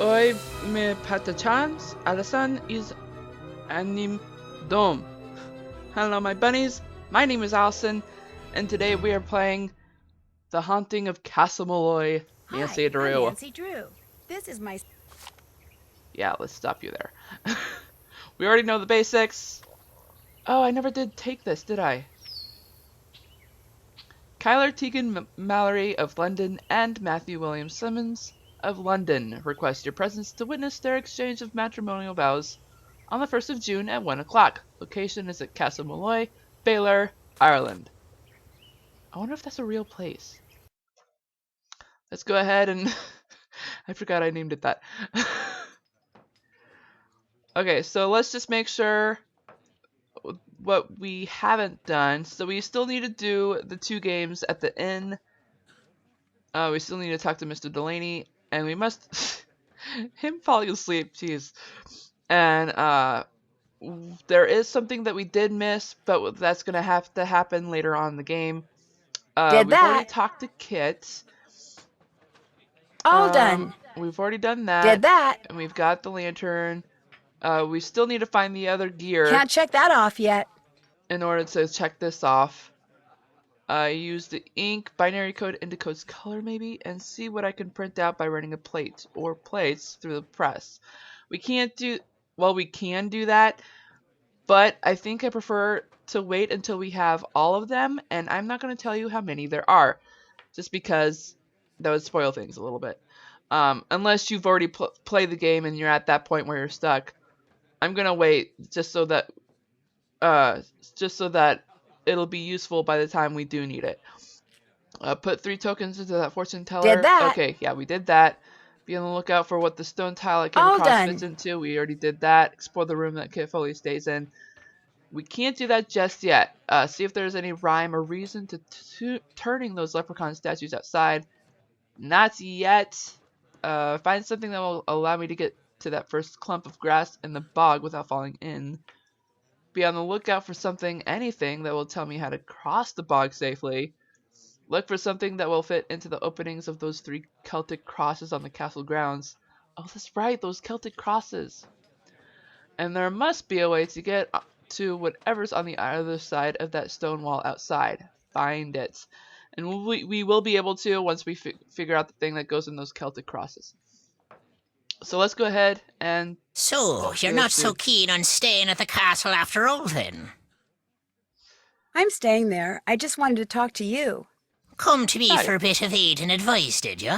Hoy me patachans, Alasan is anim dom. Hello, my bunnies. My name is Allison, and today we are playing The Haunting of Castle Malloy. Hi, Nancy I'm Drew. Nancy Drew. This is my. Yeah, let's stop you there. We already know the basics. Oh, I never did take this, did I? Kyler Tegan Mallory of London and Matthew William Simmons of London request your presence to witness their exchange of matrimonial vows on the 1st of June at 1 o'clock. Location is at Castle Malloy, Baylor, Ireland. I wonder if that's a real place. Let's go ahead and... I forgot I named it that. Okay, so let's just make sure what we haven't done. So we still need to do the 2 games at the inn. We still need to talk to Mr. Delaney, and we must... him falling asleep, jeez. And there is something that we did miss, but that's going to have to happen later on in the game. Did We've already that. talked to Kit. All done. We've already done that. Did that. And we've got the lantern. We still need to find the other gear Can't check that off yet. in order to check this off. Use the ink binary code encodes color maybe, and see what I can print out by running a plate or plates through the press. We can't do, well, we can do that, but I think I prefer to wait until we have all of them, and I'm not going to tell you how many there are, just because that would spoil things a little bit. Unless you've already played the game and you're at that point where you're stuck, I'm going to wait just so that it'll be useful by the time we do need it. Put 3 tokens into that fortune teller. Did that. Okay, yeah, we did that. Be on the lookout for what the stone tile I came All across done. fits into. We already did that. Explore the room that Kit Foley stays in. We can't do that just yet. See if there's any rhyme or reason to turning those leprechaun statues outside. Not yet. Find something that will allow me to get to that first clump of grass in the bog without falling in. Be on the lookout for anything that will tell me how to cross the bog safely. Look for something that will fit into the openings of those 3 Celtic crosses on the castle grounds. Oh, that's right, those Celtic crosses. And there must be a way to get to whatever's on the other side of that stone wall outside. Find it. And we will be able to once we figure out the thing that goes in those Celtic crosses. So let's go ahead and... So, you're not so keen on staying at the castle after all, then? I'm staying there. I just wanted to talk to you. Come to me Hi. for a bit of aid and advice, did you?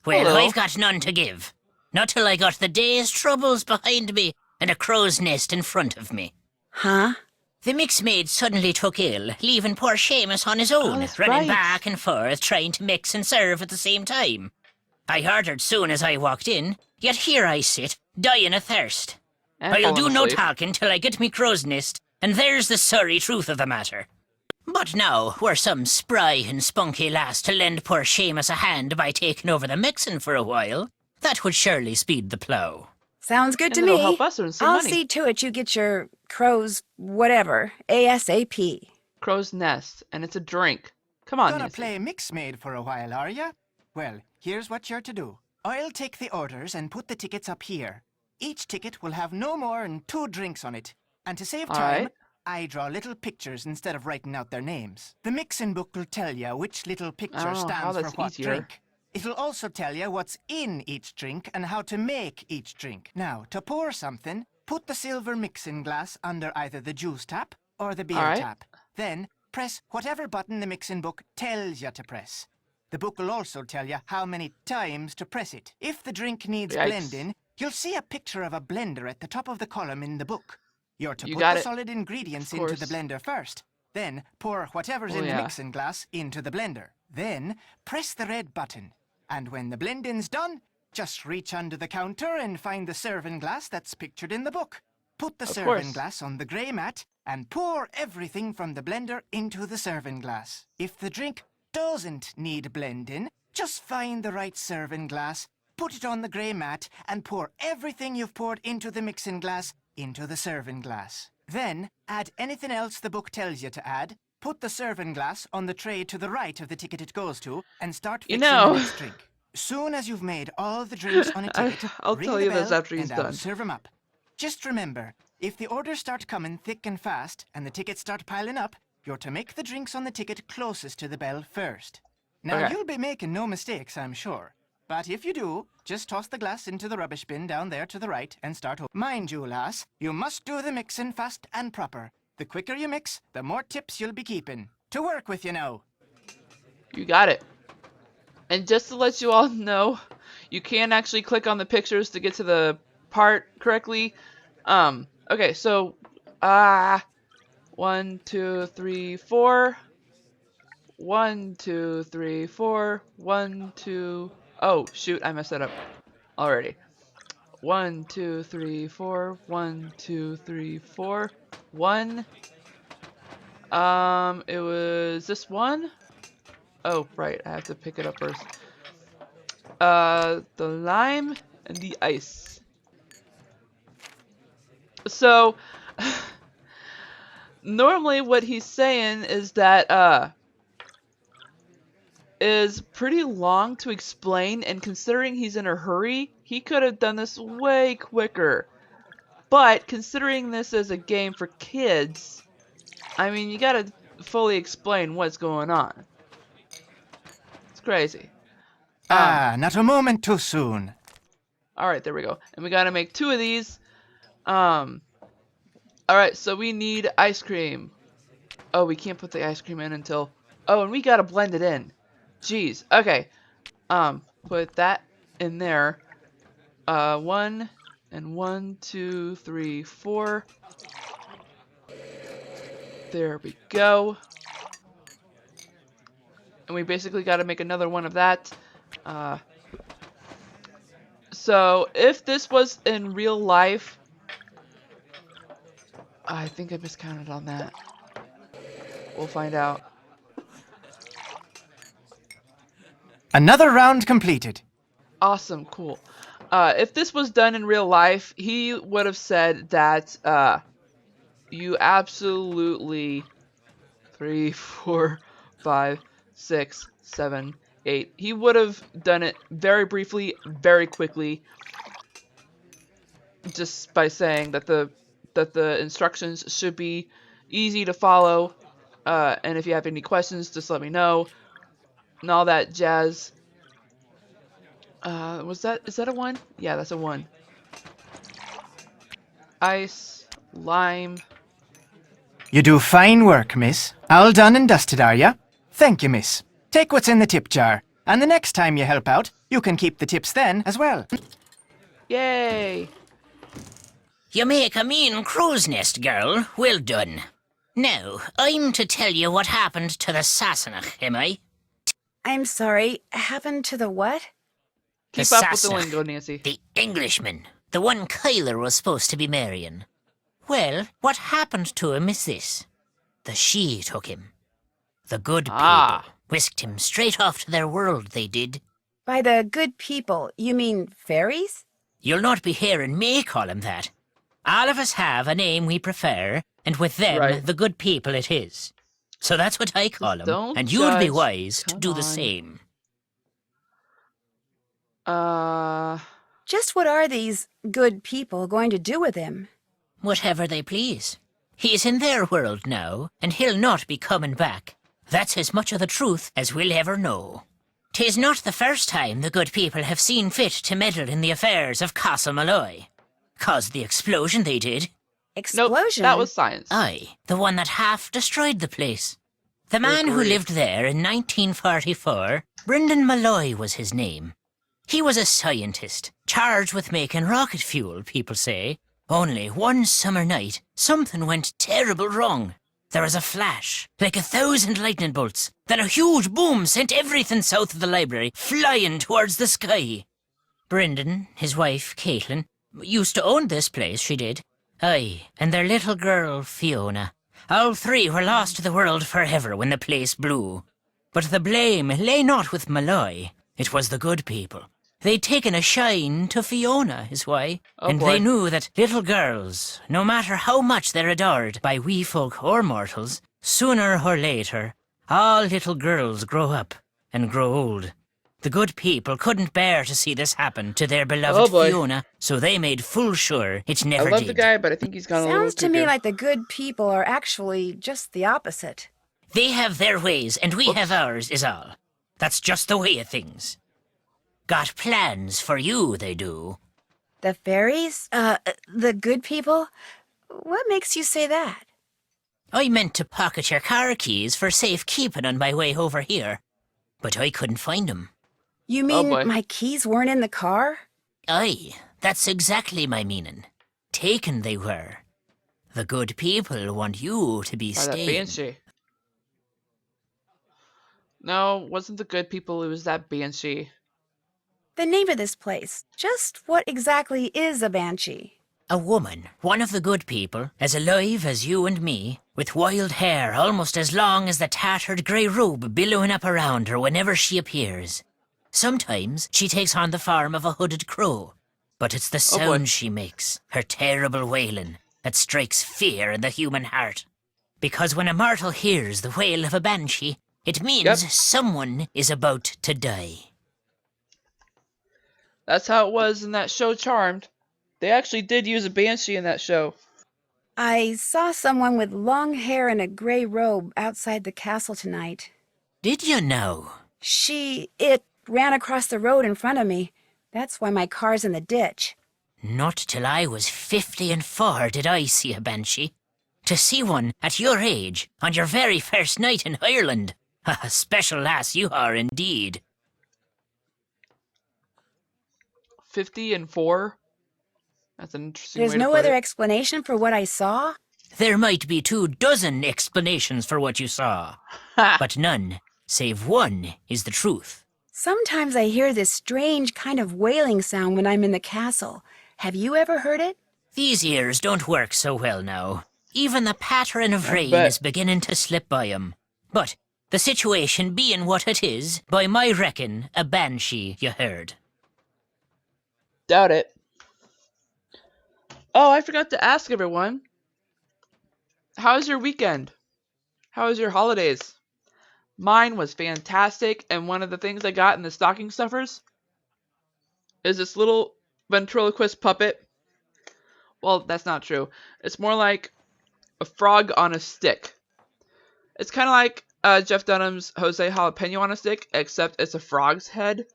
Well, Hello. I've got none to give. Not till I got the day's troubles behind me and a crow's nest in front of me. Huh? The mix maid suddenly took ill, leaving poor Seamus on his own, that's running right. back and forth, trying to mix and serve at the same time. I heard her soon as I walked in, yet here I sit, dying of thirst. And I'll do falling no asleep. talking till I get me crow's nest, and there's the sorry truth of the matter. But now, were some spry and spunky lass to lend poor Seamus a hand by taking over the mixing for a while, that would surely speed the plough. Sounds good to And it'll me. help us earn some I'll money. see to it you get your crow's whatever ASAP. Crow's Nest, and it's a drink. Come on, Gonna Nancy. play mix maid for a while, are ya? Well, here's what you're to do. I'll take the orders and put the tickets up here. Each ticket will have no more than 2 drinks on it. And to save All time, right. I draw little pictures instead of writing out their names. The mixin' book will tell you which little picture Oh, stands for that's what easier. drink. It'll also tell you what's in each drink and how to make each drink. Now, to pour something, put the silver mixing glass under either the juice tap or the beer All right. tap. Then, press whatever button the mixing book tells you to press. The book will also tell you how many times to press it. If the drink needs Yikes. blending, you'll see a picture of a blender at the top of the column in the book. You're to You put got the it. solid ingredients Of into the course. blender first. Then pour whatever's Oh, in yeah. the mixing glass into the blender. Then press the red button. And when the blending's done, just reach under the counter and find the serving glass that's pictured in the book. Put the Of serving course. glass on the grey mat and pour everything from the blender into the serving glass. If the drink doesn't need blending, just find the right serving glass, put it on the grey mat, and pour everything you've poured into the mixing glass into the serving glass. Then add anything else the book tells you to add. Put the serving glass on the tray to the right of the ticket it goes to, and start You fixing know. the next drink. Soon as you've made all the drinks on a ticket, I'll ring tell the you this bell after he's and I'll done. serve 'em up. Just remember, if the orders start coming thick and fast and the tickets start piling up, you're to make the drinks on the ticket closest to the bell first. Now, Okay. you'll be making no mistakes, I'm sure. But if you do, just toss the glass into the rubbish bin down there to the right and start over. Mind you, lass, you must do the mixing fast and proper. The quicker you mix, the more tips you'll be keeping. To work with you now. You got it. And just to let you all know, you can actually click on the pictures to get to the part correctly. Okay, so 1, 2, 3, 4. 1, 2, 3, 4. 1, 2. Oh shoot, I messed that up already. 1, 2, 3, 4. 1, 2, 3, 4. 1. It was this one. Oh, right, I have to pick it up first. The lime and the ice. So, normally what he's saying is that, is pretty long to explain, and considering he's in a hurry, he could have done this way quicker. But, considering this as a game for kids, I mean, you gotta fully explain what's going on. It's crazy. Not a moment too soon. Alright, there we go. And we gotta make 2 of these. Alright, so we need ice cream. Oh, we can't put the ice cream in until... Oh, and we gotta blend it in. Jeez. Okay. Put that in there. 1 and 1, 2, 3, 4. There we go. And we basically gotta make another one of that. So, if this was in real life... I think I miscounted on that. We'll find out. Another round completed. Awesome, cool. If this was done in real life, he would have said that you absolutely 3, 4, 5, 6, 7, 8. He would have done it very briefly, very quickly, just by saying that the instructions should be easy to follow. And if you have any questions, just let me know. And all that jazz. Is that a 1? Yeah, that's a 1. Ice, lime. You do fine work, miss. All done and dusted, are ya? Thank you, miss. Take what's in the tip jar, and the next time you help out, you can keep the tips then as well. Yay! You make a mean crow's nest, girl. Well done. Now, I'm to tell you what happened to the Sassenach, am I? I'm sorry, happened to the what? Keep The up with the Sassenach, lingo, Nancy. the Englishman, the one Kyler was supposed to be marrying. Well, what happened to him is this. The She took him. The good people whisked him straight off to their world, they did. By the good people, you mean fairies? You'll not be hearing me call him that. All of us have a name we prefer, and with them, Right. the good people it is. So that's what I call him, don't and you'd be judge. wise to Come do the on. same. Just what are these good people going to do with him? Whatever they please. He's in their world now, and he'll not be coming back. That's as much of the truth as we'll ever know. 'Tis not the first time the good people have seen fit to meddle in the affairs of Castle Malloy. Caused the explosion they did. Nope, Explosion? that was science. Aye, the one that half destroyed the place. The man who grief. lived there in 1944, Brendan Malloy was his name. He was a scientist, charged with making rocket fuel, people say. Only one summer night, something went terrible wrong. There was a flash, like 1,000 lightning bolts. Then a huge boom sent everything south of the library flying towards the sky. Brendan, his wife, Caitlin, used to own this place, she did. Aye, and their little girl, Fiona. All three were lost to the world forever when the place blew. But the blame lay not with Malloy. It was the good people. They'd taken a shine to Fiona, is why. Oh, and boy. they knew that little girls, no matter how much they're adored by wee folk or mortals, sooner or later, all little girls grow up and grow old. The good people couldn't bear to see this happen to their Oh, beloved boy. Fiona, so they made full sure it I never love did. the guy, but I think he's gone a little Sounds to me cuckoo. like the good people are actually just the opposite. They have their ways, and we Whoops. have ours, is all. That's just the way of things. Got plans for you, they do. The fairies? The good people? What makes you say that? I meant to pocket your car keys for safekeeping on my way over here, but I couldn't find 'em. You Oh, mean boy. my keys weren't in the car? Aye, that's exactly my meaning. Taken they were. The good people want you to be By that staying. banshee. No, wasn't the good people, it was that banshee. The name of this place. Just what exactly is a banshee? A woman, one of the good people, as alive as you and me, with wild hair almost as long as the tattered grey robe billowing up around her whenever she appears. Sometimes she takes on the form of a hooded crow, but it's the Oh, boy. sound she makes, her terrible wailing, that strikes fear in the human heart. Because when a mortal hears the wail of a banshee, it means Yep. someone is about to die. That's how it was in that show Charmed. They actually did use a banshee in that show. I saw someone with long hair and a gray robe outside the castle tonight. Did you know? It ran across the road in front of me. That's why my car's in the ditch. Not till I was 54 did I see a banshee. To see one at your age, on your very first night in Ireland. A special lass you are indeed. 50 and 4? That's an interesting There's way to no put other it. explanation for what I saw? There might be 24 explanations for what you saw, Ha! but none, save one, is the truth. Sometimes I hear this strange kind of wailing sound when I'm in the castle. Have you ever heard it? These ears don't work so well now. Even the pattering of I rain bet. is beginning to slip by 'em. But the situation being what it is, by my reckon, a banshee you heard. Doubt it. Oh, I forgot to ask everyone. How was your weekend? How was your holidays? Mine was fantastic, and one of the things I got in the stocking stuffers is this little ventriloquist puppet. Well, that's not true. It's more like a frog on a stick. It's kind of like Jeff Dunham's Jose Jalapeno on a stick, except it's a frog's head,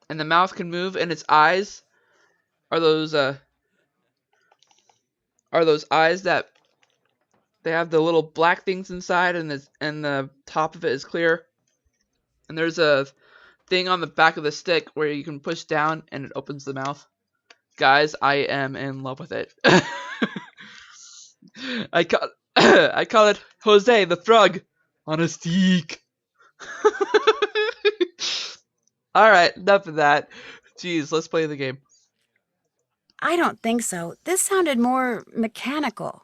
and the mouth can move, and its eyes are those eyes that they have the little black things inside, and the top of it is clear. And there's a thing on the back of the stick where you can push down and it opens the mouth. Guys, I am in love with it. I call it Jose the Frog on a stick. Alright, enough of that. Jeez, let's play the game. I don't think so. This sounded more mechanical.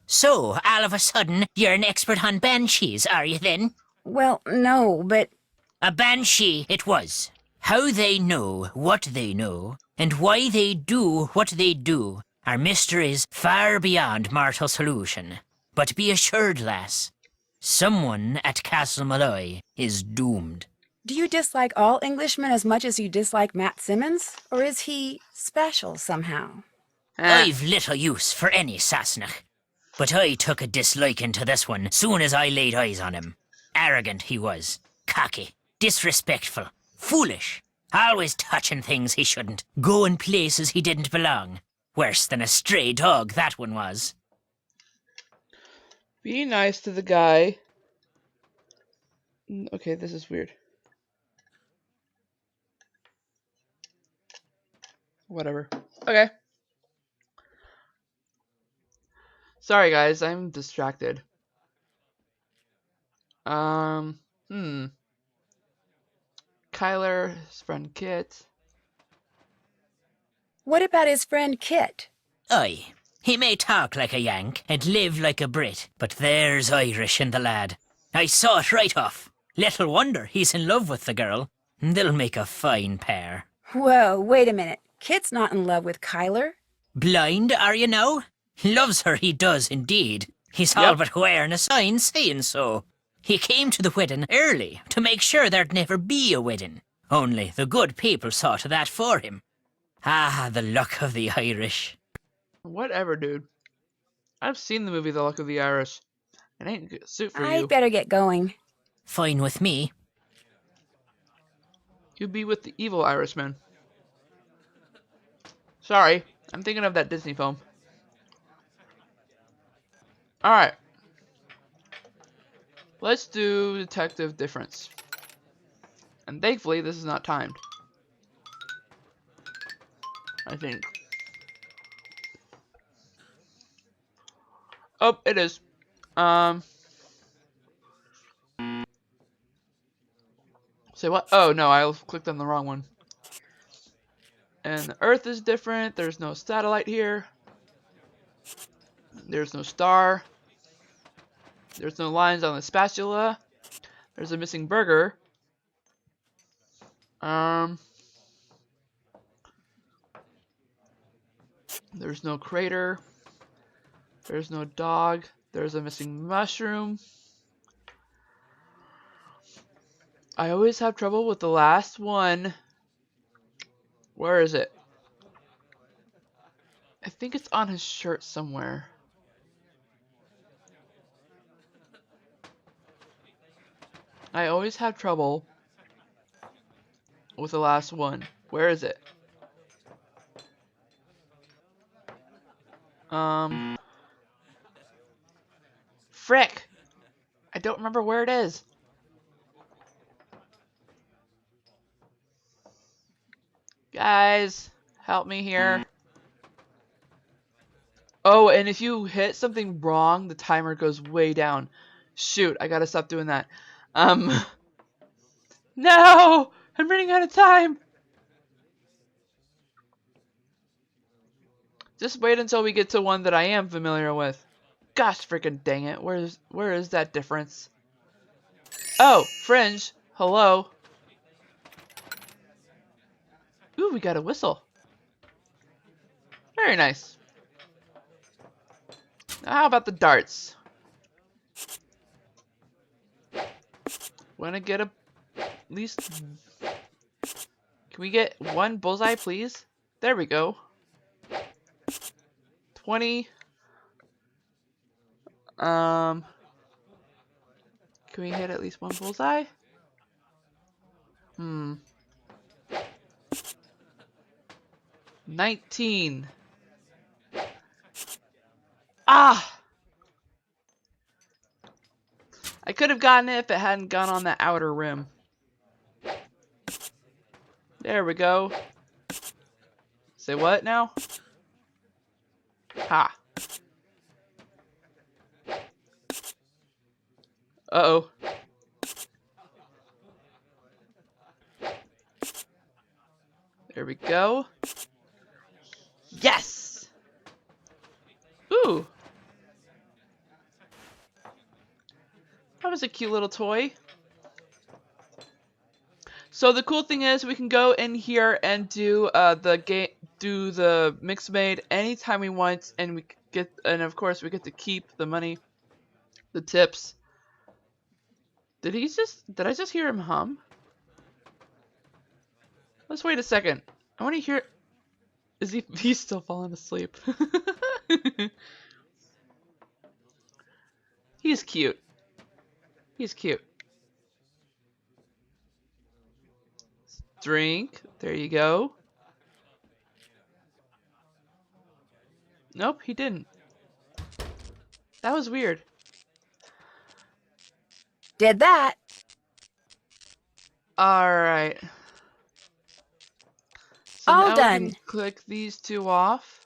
So, all of a sudden, you're an expert on banshees, are you then? Well, no, but A banshee it was. How they know what they know, and why they do what they do, are mysteries far beyond mortal solution. But be assured, lass, someone at Castle Malloy is doomed. do you dislike all Englishmen as much as you dislike Matt Simmons? Or is he special somehow? I've little use for any Sassenach, but I took a disliking to this one soon as I laid eyes on him. Arrogant he was, cocky, disrespectful, foolish, always touching things he shouldn't, going places he didn't belong. Worse than a stray dog, that one was. Be nice to the guy. Okay, this is weird. Whatever. Okay. Sorry guys, I'm distracted. Kyler, his friend Kit. What about his friend Kit? Aye, he may talk like a Yank and live like a Brit, but there's Irish in the lad. I saw it right off. Little wonder he's in love with the girl. They'll make a fine pair. Whoa, wait a minute. Kit's not in love with Kyler. Blind, are you now? Loves her, he does indeed. He's all Yep. but wearing a sign saying so. He came to the wedding early to make sure there'd never be a wedding. Only the good people saw to that for him. Ah, the luck of the Irish. Whatever, dude. I've seen the movie The Luck of the Irish. It ain't a good suit for I'd you. better get going. Fine with me. You'd be with the evil Irishman. Sorry, I'm thinking of that Disney film. Alright. Let's do detective difference. And thankfully, this is not timed. I think. Oh, it is. Say what? Oh, no, I clicked on the wrong one. And the Earth is different. There's no satellite here. There's no star. There's no lines on the spatula. There's a missing burger. There's no crater. There's no dog. There's a missing mushroom. I always have trouble with the last one. Where is it? I think it's on his shirt somewhere. I always have trouble with the last one. Where is it? Frick! I don't remember where it is. Guys, help me here. Oh, and if you hit something wrong, the timer goes way down. Shoot, I gotta stop doing that. No! I'm running out of time! Just wait until we get to one that I am familiar with. Gosh freaking dang it, where is that difference? Oh, Fringe. Hello. Ooh, we got a whistle. Very nice. Now how about the darts? Wanna get at least... Can we get one bullseye, please? There we go. 20. Can we hit at least one bullseye? 19. Ah! I could have gotten it if it hadn't gone on the outer rim. There we go. Say what now? Ha. Uh-oh. There we go. Yes! Ooh. That was a cute little toy. So the cool thing is we can go in here and do the mix made anytime we want, and of course we get to keep the money, the tips. Did I just hear him hum? Let's wait a second. I want to hear. Is he's still falling asleep? He's cute. He's cute. Drink. There you go. Nope, he didn't. That was weird. Did that. Alright. So All now done. we can click these two off.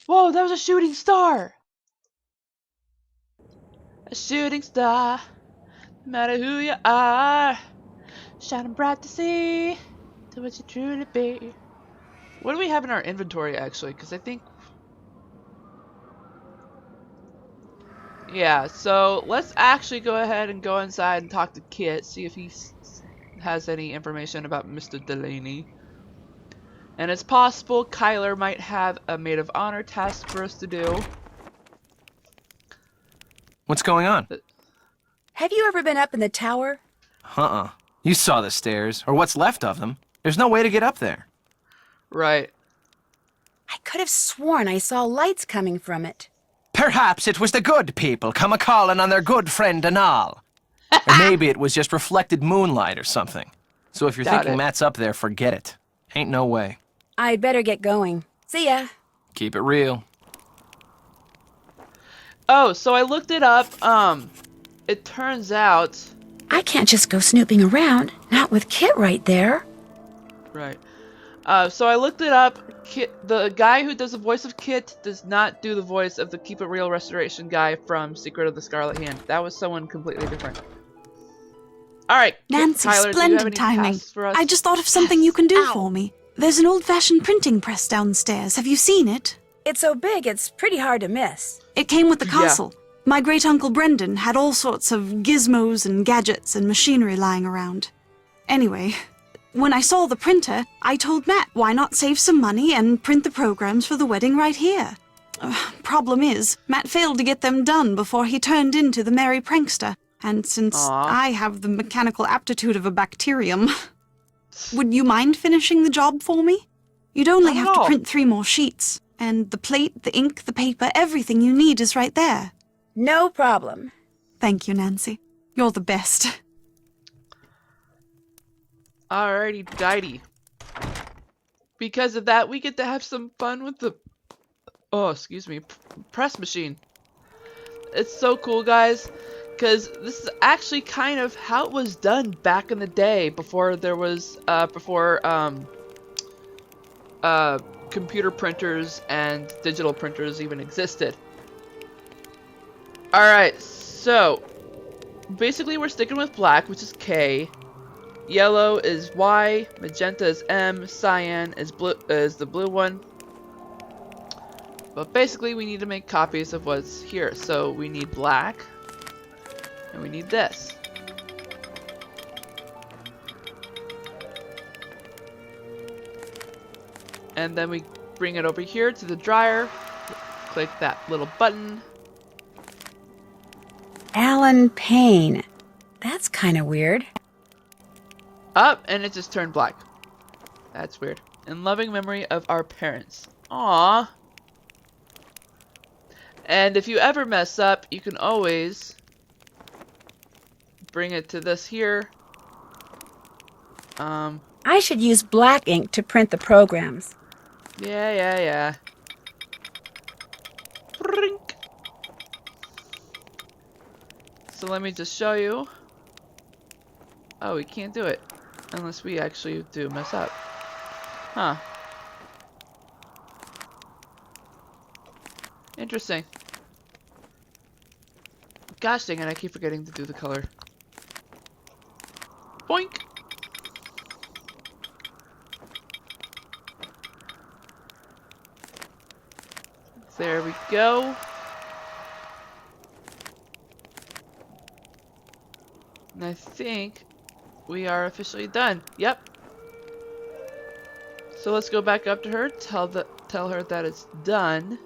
Whoa, that was a shooting star! A shooting star. No matter who you are. Shining bright to see to what you truly be. What do we have in our inventory actually? Because I think... Yeah, so let's actually go ahead and go inside and talk to Kit. See if he has any information about Mr. Delaney. And it's possible Kyler might have a maid of honor task for us to do. What's going on? Have you ever been up in the tower? Uh-uh. You saw the stairs, or what's left of them. There's no way to get up there. Right. I could have sworn I saw lights coming from it. Perhaps it was the good people come a-calling on their good friend and all. Or maybe it was just reflected moonlight or something. So if you're Doubt thinking it. Matt's up there, forget it. Ain't no way. I'd better get going. See ya. Keep it real. Oh, so I looked it up. It turns out... I can't just go snooping around, not with Kit right there. Right. So I looked it up. The guy who does the voice of Kit does not do the voice of the Keep It Real restoration guy from Secret of the Scarlet Hand. That was someone completely different. Alright, Nancy, Tyler, do you have splendid any timing. tasks for us? I just thought of something you can do for me. There's an old-fashioned printing press downstairs. Have you seen it? It's so big, it's pretty hard to miss. It came with the Yeah. castle. My great-uncle Brendan had all sorts of gizmos and gadgets and machinery lying around. Anyway, when I saw the printer, I told Matt why not save some money and print the programs for the wedding right here. Problem is, Matt failed to get them done before he turned into the merry prankster. And since Aw. I have the mechanical aptitude of a bacterium, would you mind finishing the job for me? You'd only have to Oh. print 3 more sheets. And the plate, the ink, the paper, everything you need is right there. No problem. Thank you, Nancy. You're the best. Alrighty, dighty. Because of that, we get to have some fun with the... Oh, excuse me. Press machine. It's so cool, guys. Because this is actually kind of how it was done back in the day. Before there was... computer printers and digital printers even existed. Alright, so... Basically, we're sticking with black, which is K. Yellow is Y, magenta is M, cyan is the blue one. But basically we need to make copies of what's here. So we need black and we need this. And then we bring it over here to the dryer. Click that little button. Alan Payne. That's kind of weird. Up, and it just turned black. That's weird. In loving memory of our parents. Aww. And if you ever mess up, you can always bring it to this here. I should use black ink to print the programs. Yeah. Brink. So let me just show you. Oh, we can't do it. Unless we actually do mess up. Huh. Interesting. Gosh dang it, I keep forgetting to do the color. Boink! There we go. And I think we are officially done. Yep. So let's go back up to her, tell her that it's done.